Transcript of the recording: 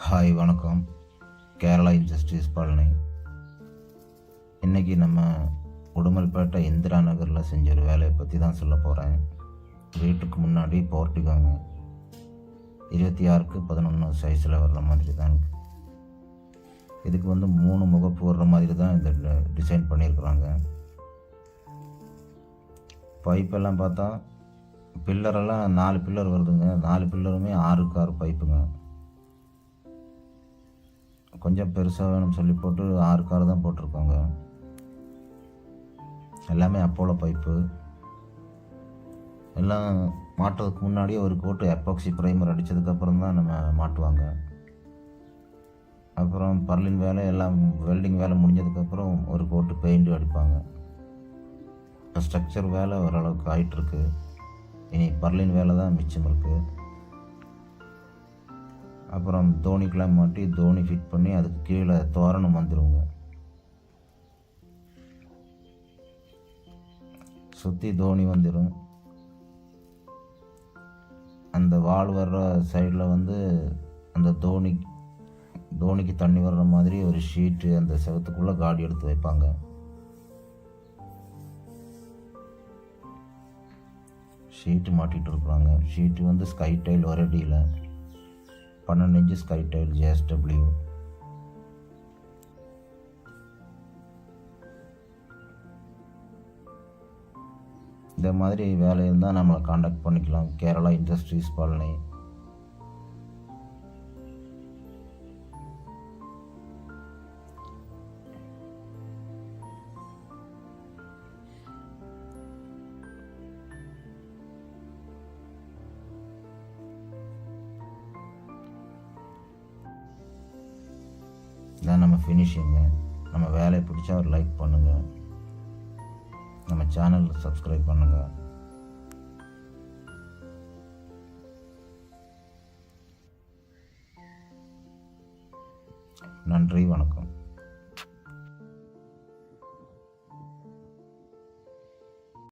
Hi வணக்கம். Kerala industries Palani. இன்றைக்கி நம்ம உடுமல்பேட்டை இந்திரா நகரில் செஞ்ச ஒரு வேலையை பற்றி தான் சொல்ல போகிறேன். வீட்டுக்கு முன்னாடி போர்ட்டிகோங்க 26x11 சைஸில் வர்ற மாதிரி தான் இருக்குது. இதுக்கு 3 முகப்பு வர்ற மாதிரி தான் இந்த டிசைன் பண்ணியிருக்கிறாங்க. பைப்பெல்லாம் பார்த்தா பில்லரெல்லாம் 4 பில்லர் வருதுங்க. 4 பில்லருமே 6x6 பைப்புங்க. கொஞ்சம் பெருசாக வேணும்னு சொல்லி போட்டு 6x6 தான் போட்டிருக்காங்க. எல்லாமே அப்போலோ பைப்பு. எல்லாம் மாட்டுறதுக்கு முன்னாடியே ஒரு கோட்டு எப்பாக்சி ப்ரைமர் அடித்ததுக்கப்புறம் தான் நம்ம மாட்டுவாங்க. அப்புறம் பர்லின் வேலை எல்லாம் வெல்டிங் வேலை முடிஞ்சதுக்கப்புறம் ஒரு கோட்டு பெயிண்ட்டு அடிப்பாங்க. இப்போ ஸ்ட்ரக்சர் வேலை ஓரளவுக்கு ஆகிட்டுருக்கு. இனி பர்லின் வேலை தான் மிச்சம் இருக்குது. அப்புறம் தோணிக்கெலாம் மாட்டி தோணி ஃபிட் பண்ணி அதுக்கு கீழே தோரணம் வந்துடுங்க. சுற்றி தோணி வந்துடும். அந்த வால் வர்ற சைடில் அந்த தோணிக்கு தண்ணி வர்ற மாதிரி ஒரு ஷீட்டு அந்த செவத்துக்குள்ளே காடி எடுத்து வைப்பாங்க. ஷீட்டு மாட்டிகிட்டு இருக்கிறாங்க. ஷீட்டு ஸ்கை டைல் ஒரு அடியில் 12 இன்ச்சு ஸ்கை டைல் JSW. இந்த மாதிரி வேலை இருந்தால் நம்மளை காண்டாக்ட் பண்ணிக்கலாம். கேரளா இண்டஸ்ட்ரீஸ் பழனி. இதான் நம்ம ஃபினிஷிங்கு. நம்ம வேலையை பிடிச்சா ஒரு லைக் பண்ணுங்கள். நம்ம சேனலுக்கு சப்ஸ்கிரைப் பண்ணுங்கள். நன்றி, வணக்கம்.